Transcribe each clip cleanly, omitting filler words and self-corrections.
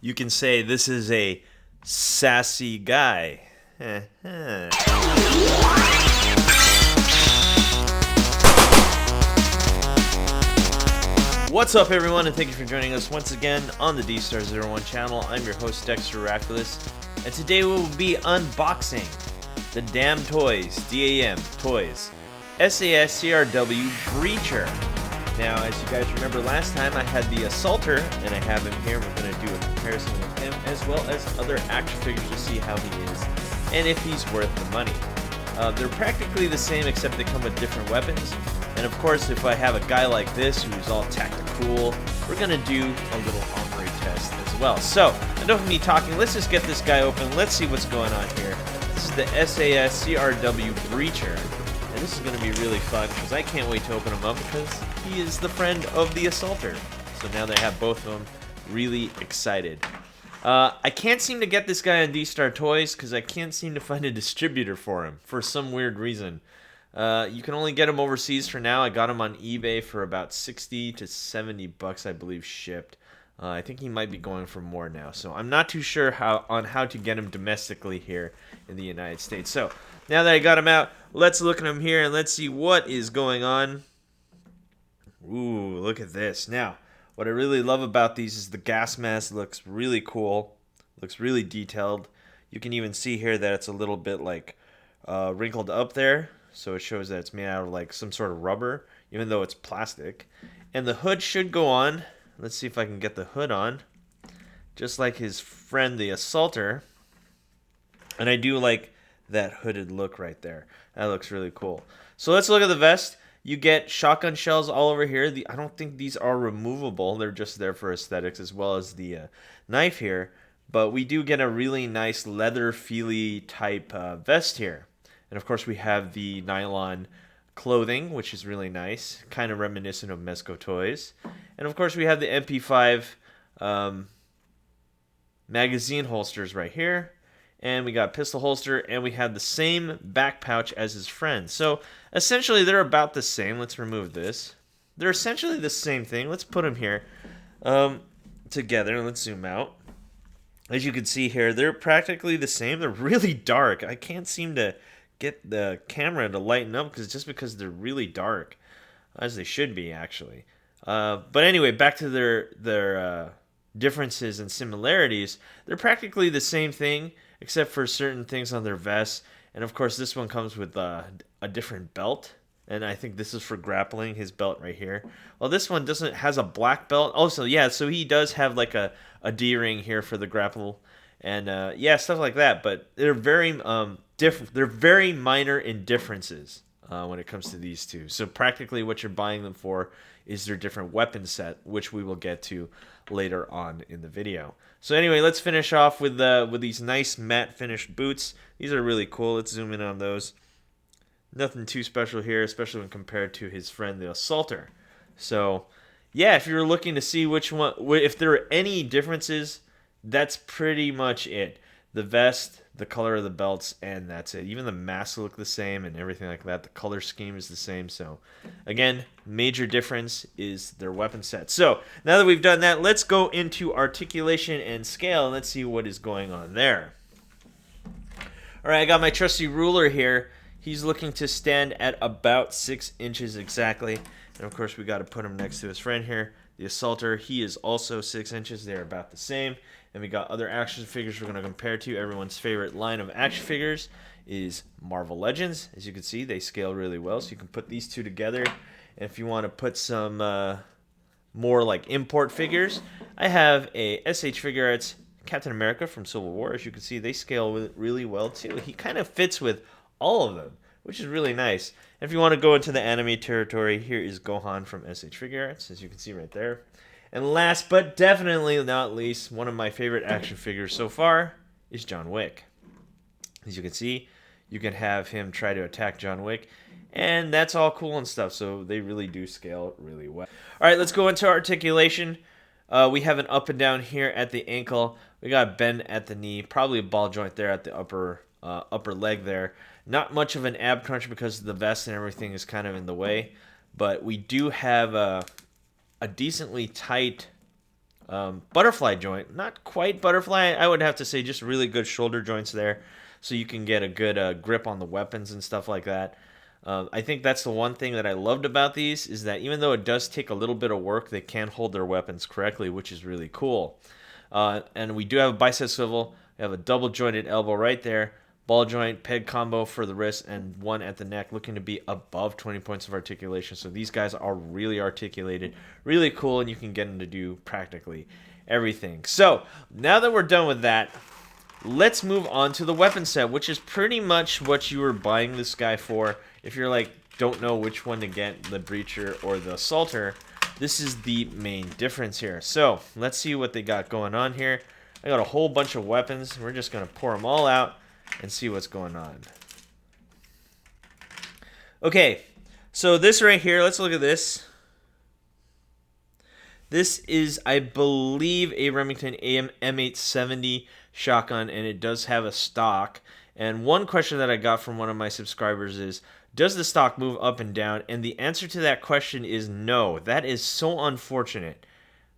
you can say this is a sassy guy. What's up, everyone, and thank you for joining us once again on the D-Star01 channel. I'm your host, Dexter Arafiles, and today we will be unboxing the DAMTOYS, DAMTOYS, SAS CRW Breacher. Now, as you guys remember last time, I had the Assaulter, and I have him here. We're going to do a comparison with him, as well as other action figures to see how he is, and if he's worth the money. They're practically the same, except they come with different weapons. And of course, if I have a guy like this who's all tactical, we're going to do a little Armory test as well. So, enough of me talking. Let's just get this guy open. Let's see what's going on here. This is the SAS CRW Breacher. And this is going to be really fun because I can't wait to open him up because he is the friend of the Assaulter. So now they have both of them. Really excited. I can't seem to get this guy on D-Star Toys because I can't seem to find a distributor for him for some weird reason. You can only get them overseas for now. I got him on eBay for about 60 to 70 bucks, I believe, shipped. I think he might be going for more now. So I'm not too sure how to get him domestically here in the United States. So now that I got him out, let's look at him here and let's see what is going on. Ooh, look at this. Now, what I really love about these is the gas mask looks really cool. Looks really detailed. You can even see here that it's a little bit like wrinkled up there. So it shows that it's made out of like some sort of rubber, even though it's plastic. And the hood should go on. Let's see if I can get the hood on. Just like his friend, the Assaulter. And I do like that hooded look right there. That looks really cool. So let's look at the vest. You get shotgun shells all over here. I don't think these are removable. They're just there for aesthetics, as well as the knife here. But we do get a really nice leather feely type vest here. And of course we have the nylon clothing, which is really nice, kind of reminiscent of Mezco Toys. And of course we have the MP5 magazine holsters right here. And we got pistol holster, and we have the same back pouch as his friend. So essentially they're about the same. Let's remove this. They're essentially the same thing. Let's put them here together. Let's zoom out. As you can see here, they're practically the same. They're really dark. I can't seem to get the camera to lighten up because they're really dark, as they should be actually. But anyway, back to their differences and similarities. They're practically the same thing except for certain things on their vests. And of course this one comes with a different belt, and I think this is for grappling, his belt right here. Well, this one has a black belt. Also, yeah, so he does have like a D-ring here for the grapple, and yeah, stuff like that. But they're very different. They're very minor in differences when it comes to these two. So practically what you're buying them for is their different weapon set, which we will get to later on in the video. So anyway, let's finish off with these nice matte finished boots. These are really cool. Let's zoom in on those. Nothing too special here, especially when compared to his friend the Assaulter. So yeah, if you're looking to see which one, if there are any differences, that's pretty much it. The vest, the color of the belts, and that's it. Even the masks look the same and everything like that. The color scheme is the same. So again, major difference is their weapon set. So now that we've done that, let's go into articulation and scale, and let's see what is going on there. All right, I got my trusty ruler here. He's looking to stand at about 6 inches exactly. And of course, we got to put him next to his friend here, the Assaulter. He is also 6 inches. They're about the same. And we got other action figures we're going to compare to. Everyone's favorite line of action figures is Marvel Legends. As you can see, they scale really well. So you can put these two together. And if you want to put some more like import figures, I have a SH Figure Arts Captain America from Civil War. As you can see, they scale really well too. He kind of fits with all of them, which is really nice. And if you want to go into the anime territory, here is Gohan from SH Figure Arts, as you can see right there. And last but definitely not least, one of my favorite action figures so far is John Wick. As you can see, you can have him try to attack John Wick, and that's all cool and stuff, so they really do scale really well. All right, let's go into articulation. We have an up and down here at the ankle. We got a bend at the knee, probably a ball joint there at the upper leg there. Not much of an ab crunch because the vest and everything is kind of in the way, but we do have a decently tight butterfly joint. Not quite butterfly. I would have to say just really good shoulder joints there, so you can get a good grip on the weapons and stuff like that. I think that's the one thing that I loved about these, is that even though it does take a little bit of work, they can hold their weapons correctly, which is really cool. And we do have a bicep swivel. We have a double jointed elbow right there, ball joint, peg combo for the wrist, and one at the neck, looking to be above 20 points of articulation. So these guys are really articulated, really cool, and you can get them to do practically everything. So now that we're done with that, let's move on to the weapon set, which is pretty much what you were buying this guy for. If you're like, don't know which one to get, the breacher or the assaulter, this is the main difference here. So let's see what they got going on here. I got a whole bunch of weapons. We're just going to pour them all out and see what's going on. Okay, so this right here, let's look at this. This is, I believe, a Remington M870 shotgun, and it does have a stock. And one question that I got from one of my subscribers is, does the stock move up and down? And the answer to that question is no. That is so unfortunate.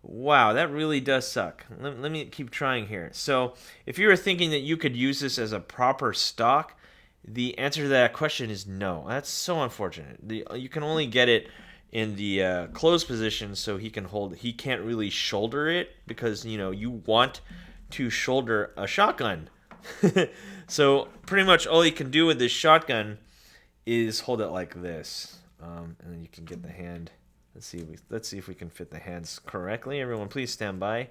Wow, that really does suck. Let me keep trying here. So if you were thinking that you could use this as a proper stock, the answer to that question is no. That's so unfortunate. You can only get it in the closed position, so he can't really shoulder it, because you want to shoulder a shotgun. So pretty much all you can do with this shotgun is hold it like this, and then you can get the hand. Let's see if we can fit the hands correctly. Everyone, please stand by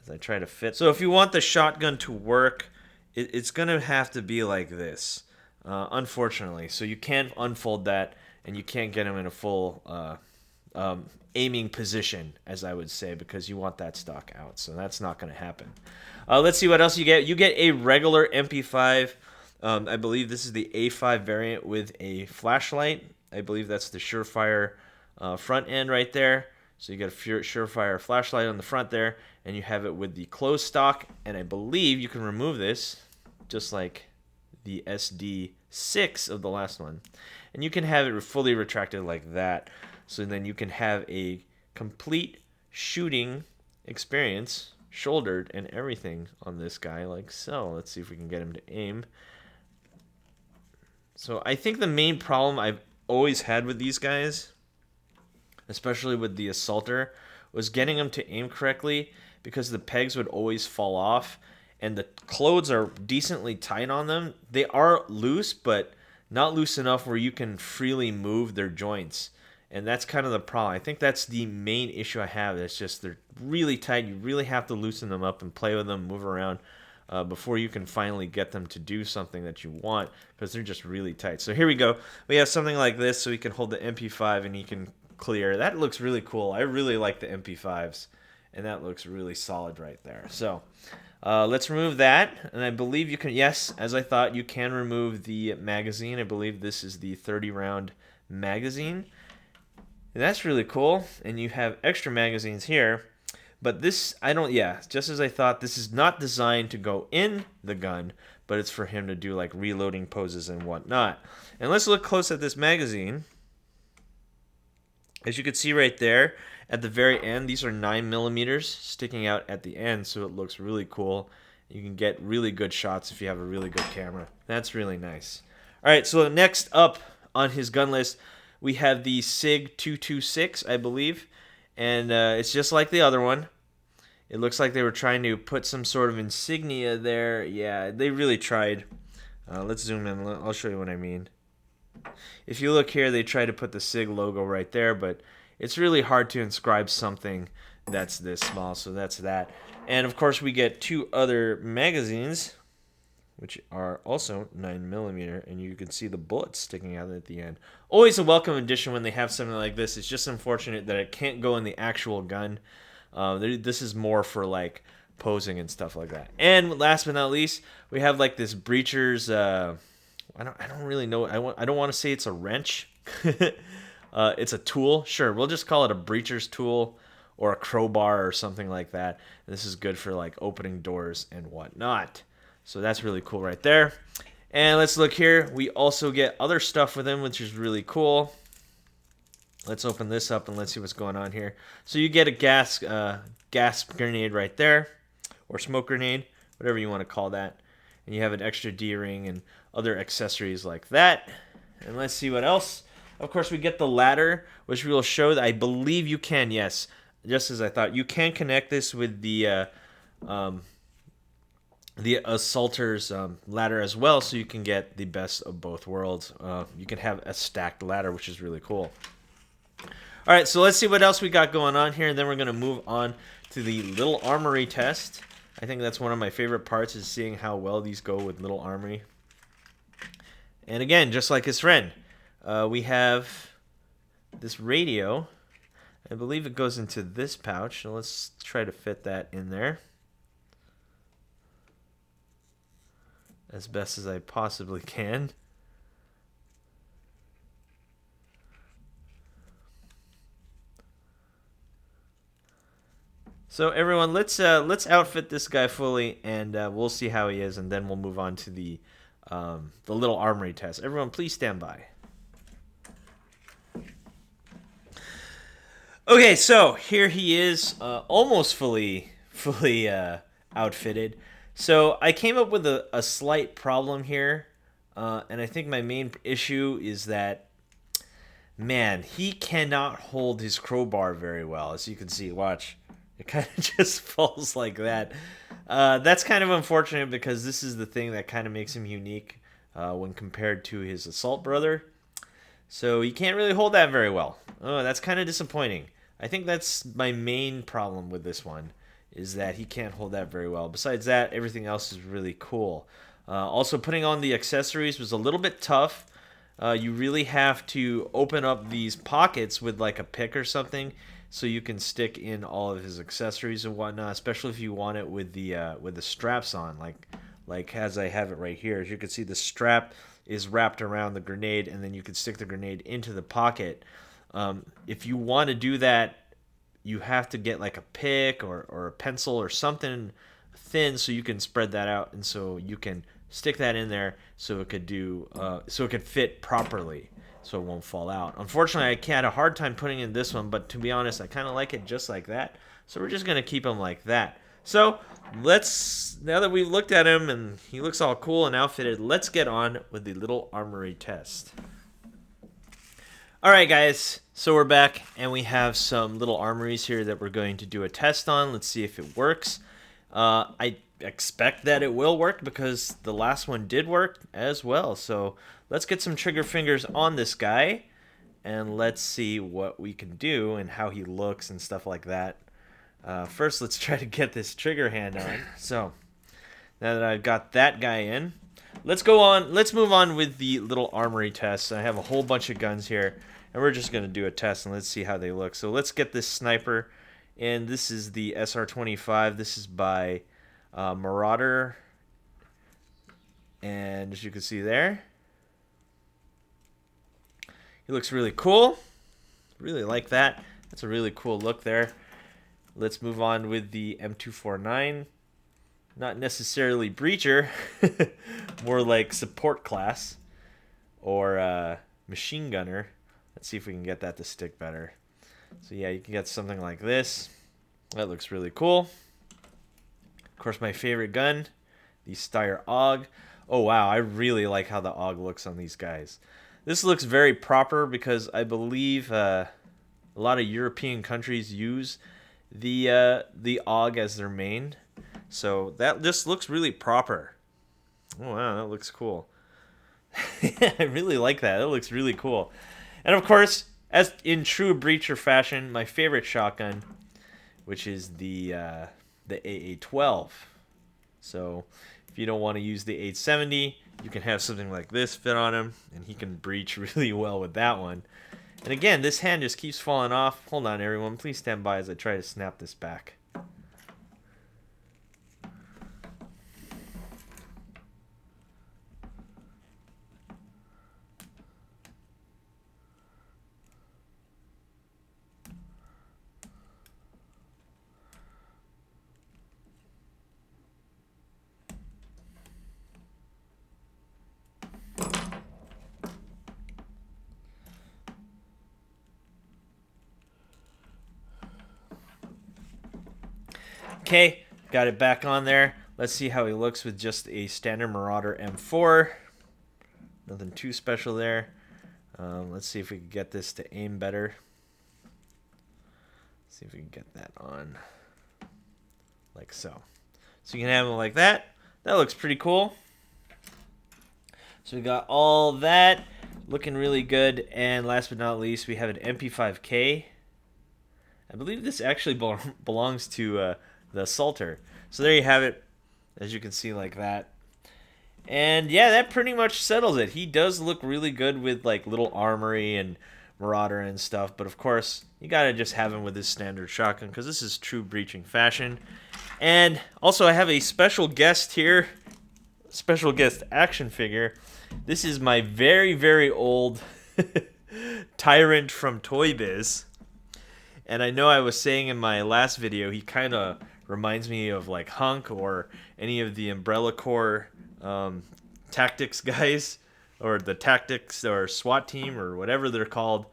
as I try to fit. So if you want the shotgun to work, it's gonna have to be like this, unfortunately. So you can't unfold that, and you can't get them in a full aiming position, as I would say, because you want that stock out. So that's not going to happen. Let's see what else you get. You get a regular MP5. I believe this is the A5 variant with a flashlight. I believe that's the Surefire front end right there. So you get a Surefire flashlight on the front there, and you have it with the closed stock. And I believe you can remove this, just like the SD6 of the last one. And you can have it fully retracted like that. So then you can have a complete shooting experience, shouldered and everything, on this guy like so. Let's see if we can get him to aim. So I think the main problem I've always had with these guys, especially with the assaulter, was getting them to aim correctly, because the pegs would always fall off, and the clothes are decently tight on them. They are loose, but not loose enough where you can freely move their joints. And that's kind of the problem. I think that's the main issue I have. It's just they're really tight. You really have to loosen them up and play with them, move around, before you can finally get them to do something that you want, because they're just really tight. So here we go. We have something like this, so he can hold the MP5 and he can clear. That looks really cool. I really like the MP5s, and that looks really solid right there. So let's remove that, and I believe you can, yes, as I thought, you can remove the magazine. I believe this is the 30-round magazine. And that's really cool, and you have extra magazines here, but this, just as I thought, this is not designed to go in the gun, but it's for him to do like reloading poses and whatnot. And let's look close at this magazine. As you can see right there, at the very end, these are 9mm sticking out at the end, so it looks really cool. You can get really good shots if you have a really good camera. That's really nice. All right, so next up on his gun list, we have the SIG 226, I believe, and it's just like the other one. It looks like they were trying to put some sort of insignia there. Yeah, they really tried. Let's zoom in. I'll show you what I mean. If you look here, they tried to put the SIG logo right there, but it's really hard to inscribe something that's this small, so that's that. And, of course, we get two other magazines, which are also 9mm, and you can see the bullets sticking out at the end. Always a welcome addition when they have something like this. It's just unfortunate that it can't go in the actual gun. This is more for like posing and stuff like that. And last but not least, we have like this breacher's. I don't really know. I don't want to say it's a wrench. It's a tool. Sure, we'll just call it a breacher's tool or a crowbar or something like that. And this is good for like opening doors and whatnot. So that's really cool right there. And let's look here. We also get other stuff with him, which is really cool. Let's open this up and let's see what's going on here. So you get a gas grenade right there, or smoke grenade, whatever you want to call that. And you have an extra D-ring and other accessories like that. And let's see what else. Of course, we get the ladder, which we will show that I believe you can, yes, just as I thought. You can connect this with the assaulter's ladder as well, so you can get the best of both worlds. You can have a stacked ladder, which is really cool. All right, so let's see what else we got going on here, and then we're going to move on to the little armory test. I think that's one of my favorite parts, is seeing how well these go with little armory. And again, just like his friend, we have this radio. I believe it goes into this pouch, so let's try to fit that in there as best as I possibly can. So everyone, let's outfit this guy fully, and we'll see how he is, and then we'll move on to the little armory test. Everyone, please stand by. Okay, so here he is, almost fully outfitted. So I came up with a slight problem here, and I think my main issue is that, man, he cannot hold his crowbar very well. As you can see, watch. It kind of just falls like that. That's kind of unfortunate, because this is the thing that kind of makes him unique when compared to his assault brother. So he can't really hold that very well. Oh, that's kind of disappointing. I think that's my main problem with this one, is that he can't hold that very well. Besides that, everything else is really cool. Also, putting on the accessories was a little bit tough. You really have to open up these pockets with like a pick or something, so you can stick in all of his accessories and whatnot, especially if you want it with the straps on, like as I have it right here. As you can see, the strap is wrapped around the grenade, and then you can stick the grenade into the pocket. If you want to do that, you have to get like a pick or a pencil or something thin, so you can spread that out, and so you can stick that in there so it could fit properly, so it won't fall out. Unfortunately, I had a hard time putting in this one, but to be honest, I kind of like it just like that, so we're just going to keep him like that. So now that we've looked at him and he looks all cool and outfitted, let's get on with the little armory test. Alright guys, so we're back, and we have some little armories here that we're going to do a test on. Let's see if it works. I expect that it will work, because the last one did work as well. So let's get some trigger fingers on this guy, and let's see what we can do and how he looks and stuff like that. First, let's try to get this trigger hand on. So now that I've got that guy in, let's move on with the little armory test. I have a whole bunch of guns here, and we're just going to do a test, and let's see how they look. So let's get this sniper, and this is the SR25. This is by Maurauder, and as you can see there, he looks really cool. Really like that. That's a really cool look there. Let's move on with the M249. Not necessarily breacher, more like support class or machine gunner. Let's see if we can get that to stick better. So yeah, you can get something like this. That looks really cool. Of course, my favorite gun, the Steyr AUG. Oh wow, I really like how the AUG looks on these guys. This looks very proper, because I believe a lot of European countries use the AUG as their main. So that just looks really proper. Oh wow, that looks cool. I really like that. That looks really cool. And of course, as in true breacher fashion, my favorite shotgun, which is the AA-12. So if you don't want to use the 870, you can have something like this fit on him, and he can breach really well with that one. And again, this hand just keeps falling off. Hold on, everyone. Please stand by as I try to snap this back. Okay, got it back on there. Let's see how he looks with just a standard Marauder M4. Nothing too special there. Let's see if we can get this to aim better. See if we can get that on like so. So you can have it like that. That looks pretty cool. So we got all that looking really good. And last but not least, we have an MP5K. I believe this actually belongs to the Assaulter. So there you have it, as you can see, like that. And yeah, that pretty much settles it. He does look really good with like little Armory and Marauder and stuff, but of course you gotta just have him with his standard shotgun because this is true breaching fashion. And also I have a special guest here, special guest action figure. This is my very, very old Tyrant from Toy Biz. And I know I was saying in my last video, he kind of reminds me of like Hunk or any of the Umbrella Corps tactics guys, or the tactics or SWAT team or whatever they're called.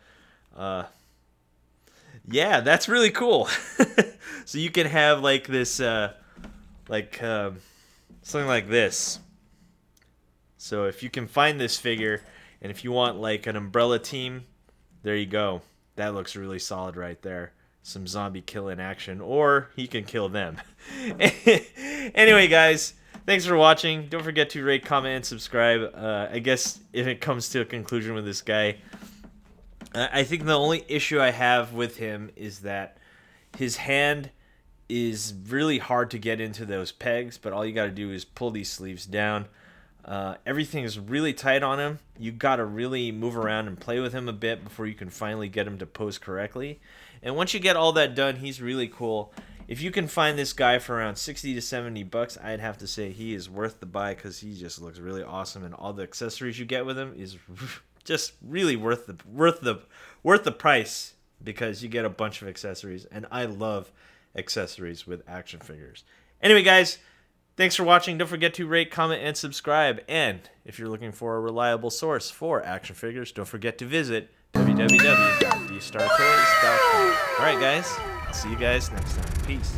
Yeah, that's really cool. So you can have like this, something like this. So if you can find this figure, and if you want like an Umbrella team, there you go. That looks really solid right there. Some zombie killing action, or he can kill them. Anyway, guys, thanks for watching. Don't forget to rate, comment, and subscribe. I guess if it comes to a conclusion with this guy, I think the only issue I have with him is that his hand is really hard to get into those pegs, but all you got to do is pull these sleeves down. Everything is really tight on him. You got to really move around and play with him a bit before you can finally get him to pose correctly. And once you get all that done, he's really cool. If you can find this guy for around 60 to 70 bucks, I'd have to say he is worth the buy because he just looks really awesome, and all the accessories you get with him is just really worth the price because you get a bunch of accessories, and I love accessories with action figures. Anyway, guys, thanks for watching. Don't forget to rate, comment, and subscribe. And if you're looking for a reliable source for action figures, don't forget to visit www.dstartoys.com. All right, guys. I'll see you guys next time. Peace.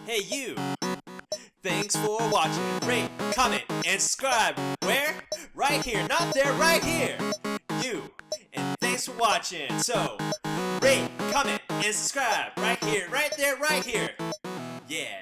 Hey you! Thanks for watching. Rate, comment, and subscribe. Where? Right here. Not there, right here. You. And thanks for watching. So, rate, comment, and subscribe. Right here, right there, right here. Yeah.